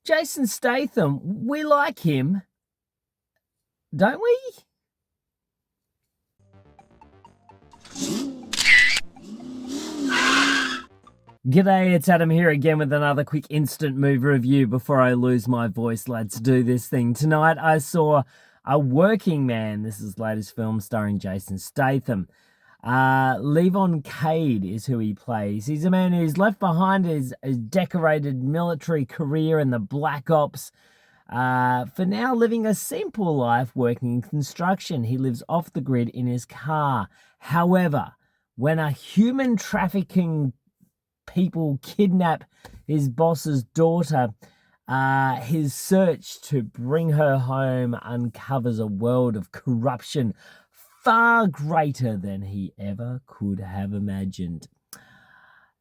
Jason Statham, we like him, don't we? G'day, it's Adam here again with another quick instant movie review before I lose my voice. Let's do this thing. Tonight I saw A Working Man. This is his latest film starring Jason Statham. Levon Cade is who he plays. He's a man who's left behind his decorated military career in the Black Ops, for now living a simple life working in construction. He lives off the grid in his car. However, when a human trafficking people kidnap his boss's daughter, his search to bring her home uncovers a world of corruption far greater than he ever could have imagined.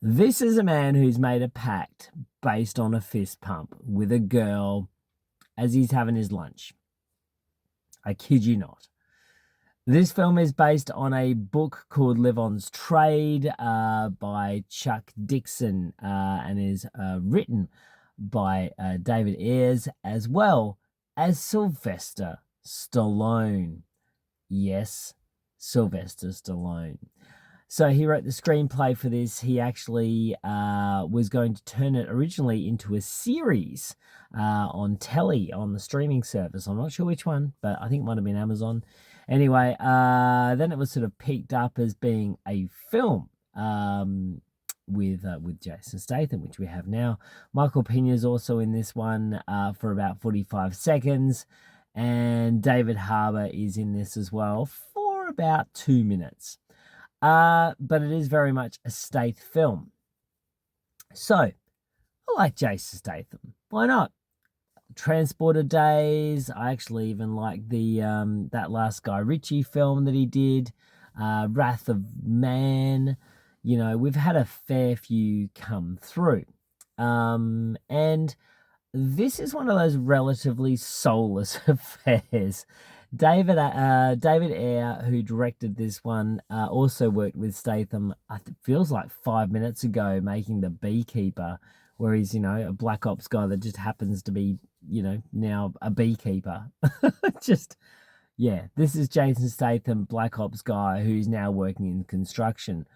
This is a man who's made a pact based on a fist pump with a girl as he's having his lunch. I kid you not. This film is based on a book called Levon's Trade by Chuck Dixon, and is written by David Ayers as well as Sylvester Stallone. Yes, Sylvester Stallone. So he wrote the screenplay for this. He actually was going to turn it originally into a series on telly, on the streaming service. I'm not sure which one, but I think it might have been Amazon. Anyway, then it was sort of picked up as being a film with Jason Statham, which we have now. Michael Pena is also in this one for about 45 seconds. And David Harbour is in this as well for about 2 minutes. But it is very much a Statham film. So, I like Jason Statham. Why not? Transporter Days. I actually even like the that last Guy Ritchie film that he did. Wrath of Man. You know, we've had a fair few come through. And this is one of those relatively soulless affairs. David Ayer, who directed this one, also worked with Statham, feels like 5 minutes ago, making The Beekeeper, where he's, a Black Ops guy that just happens to be, now a beekeeper. This is Jason Statham, Black Ops guy, who's now working in construction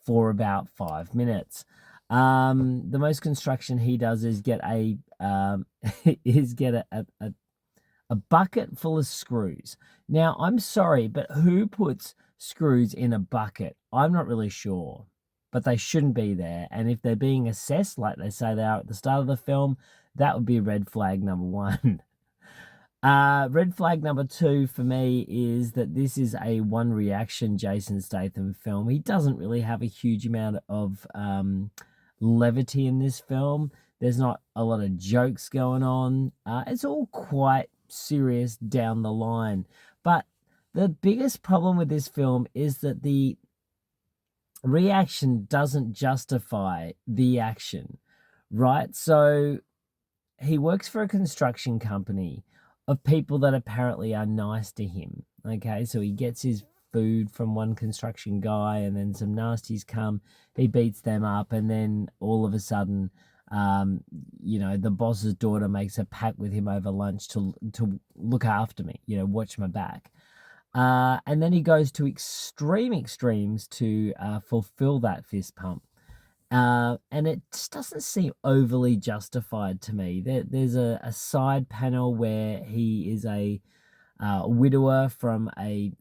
for about 5 minutes. The most construction he does is get a bucket full of screws. Now, I'm sorry, but who puts screws in a bucket? I'm not really sure, but they shouldn't be there. And if they're being assessed like they say they are at the start of the film, that would be red flag number one. Red flag number two for me is that this is a one reaction Jason Statham film. He doesn't really have a huge amount of levity in this film. There's not a lot of jokes going on. It's all quite serious down the line. But the biggest problem with this film is that the reaction doesn't justify the action, right? So he works for a construction company of people that apparently are nice to him. Okay, so he gets his food from one construction guy, and then some nasties come, he beats them up, and then all of a sudden, the boss's daughter makes a pact with him over lunch to look after me, watch my back. And then he goes to extremes to fulfill that fist pump. And it just doesn't seem overly justified to me. There's a side panel where he is a widower from a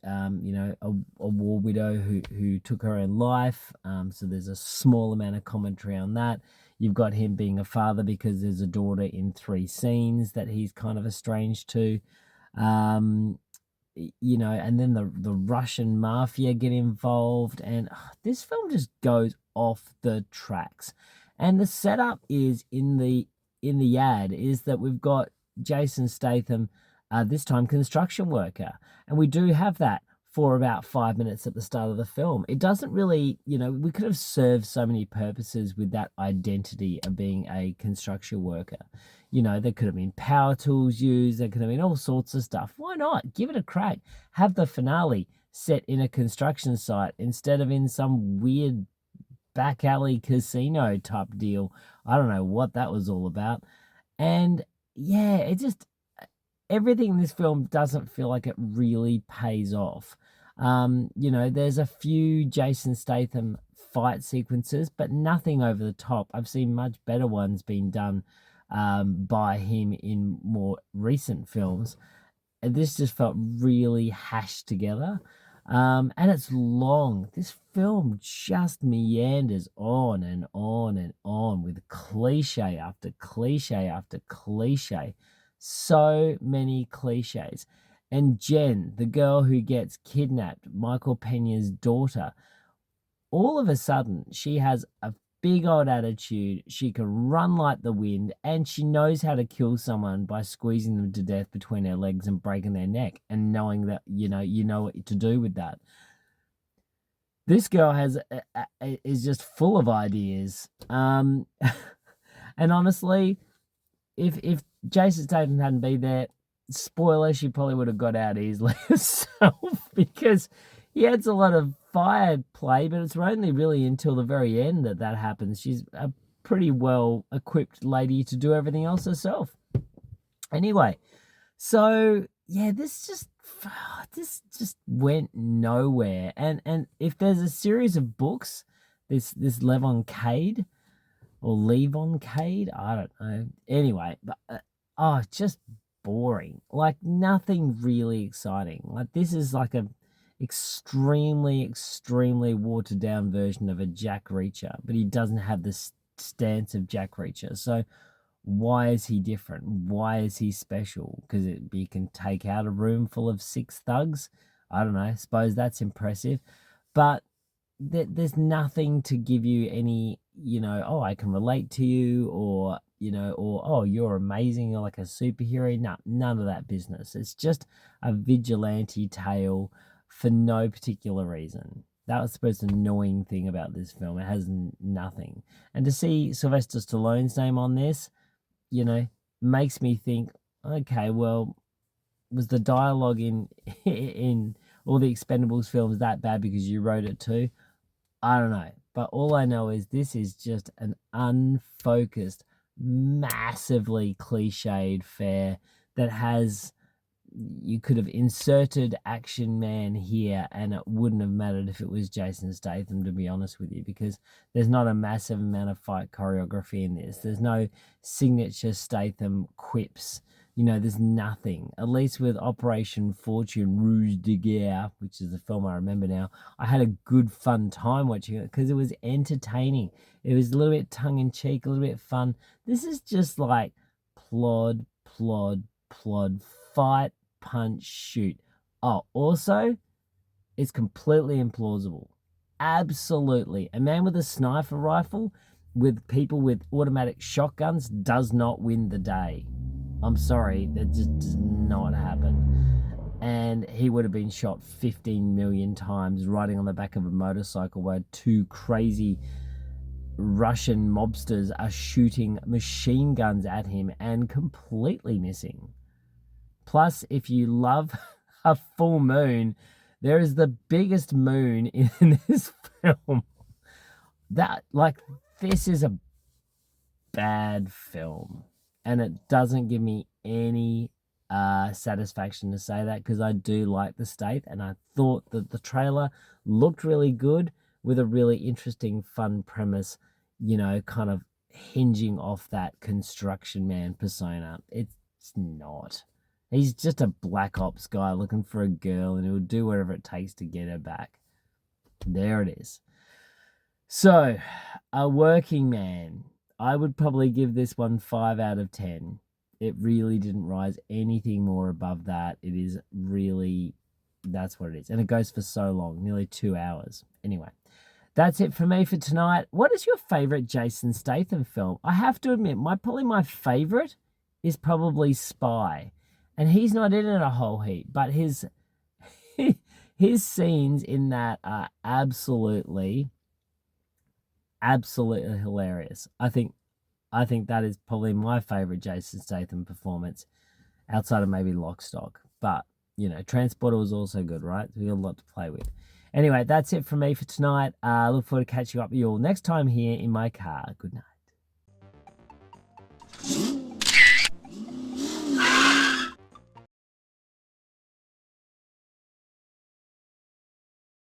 war widow who took her own life. So there's a small amount of commentary on that. You've got him being a father because there's a daughter in 3 scenes that he's kind of estranged to. And then the Russian mafia get involved, and this film just goes off the tracks. And the setup is in the ad is that we've got Jason Statham, this time construction worker, and we do have that for about 5 minutes at the start of the film. It doesn't really, we could have served so many purposes with that identity of being a construction worker. There could have been power tools used. There could have been all sorts of stuff. Why not? Give it a crack. Have the finale set in a construction site instead of in some weird back alley casino type deal. I don't know what that was all about. And yeah, it just everything in this film doesn't feel like it really pays off. There's a few Jason Statham fight sequences, but nothing over the top. I've seen much better ones being done by him in more recent films. And this just felt really hashed together. And it's long. This film just meanders on and on and on with cliche after cliche after cliche. So many cliches. And Jen, the girl who gets kidnapped, Michael Pena's daughter, all of a sudden she has a big old attitude. She can run like the wind, and she knows how to kill someone by squeezing them to death between her legs and breaking their neck, and knowing that you know what to do with that. This girl is just full of ideas. And honestly, if Jason Statham hadn't been there, spoiler, she probably would have got out easily herself, because he adds a lot of fire play, but it's only really until the very end that happens. She's a pretty well equipped lady to do everything else herself. Anyway, so yeah, this just went nowhere. And if there's a series of books, this Levon Cade or Levon Cade, I don't know. Anyway, but just boring. Like nothing really exciting. Like this is like a extremely watered down version of a Jack Reacher, but he doesn't have the stance of Jack Reacher. So why is he different? Why is he special? Because he can take out a room full of 6 thugs. I don't know. I suppose that's impressive, but there's nothing to give you any, oh, I can relate to you, or or oh, you're amazing, you're like a superhero. No, none of that business. It's just a vigilante tale for no particular reason. That was supposed to be the annoying thing about this film. It has nothing. And to see Sylvester Stallone's name on this, makes me think, okay, well, was the dialogue in in all the Expendables films that bad because you wrote it too? I don't know. But all I know is this is just an unfocused, massively cliched fare that has, you could have inserted Action Man here and it wouldn't have mattered if it was Jason Statham, to be honest with you, because there's not a massive amount of fight choreography in this. There's no signature Statham quips. There's nothing. At least with Operation Fortune Rouge de Guerre, which is the film I remember now, I had a good fun time watching it because it was entertaining. It was a little bit tongue-in-cheek, a little bit fun. This is just like plod, fight, punch, shoot. Oh, also, it's completely implausible. Absolutely. A man with a sniper rifle with people with automatic shotguns does not win the day. I'm sorry, that just does not happen. And he would have been shot 15 million times riding on the back of a motorcycle while 2 crazy Russian mobsters are shooting machine guns at him and completely missing. Plus, if you love a full moon, there is the biggest moon in this film. This is a bad film. And it doesn't give me any satisfaction to say that, because I do like the Stath, and I thought that the trailer looked really good with a really interesting, fun premise, kind of hinging off that construction man persona. It's not. He's just a black ops guy looking for a girl, and he'll do whatever it takes to get her back. There it is. So, A Working Man. I would probably give this one 5 out of 10. It really didn't rise anything more above that. It is really, that's what it is. And it goes for so long, nearly 2 hours. Anyway, that's it for me for tonight. What is your favorite Jason Statham film? I have to admit, probably my favorite is probably Spy. And he's not in it a whole heap, but his scenes in that are absolutely hilarious. I think that is probably my favorite Jason Statham performance outside of maybe Lock, Stock. But, Transporter was also good, right? We got a lot to play with. Anyway, that's it from me for tonight. Look forward to catching up with you all next time here in my car. Good night.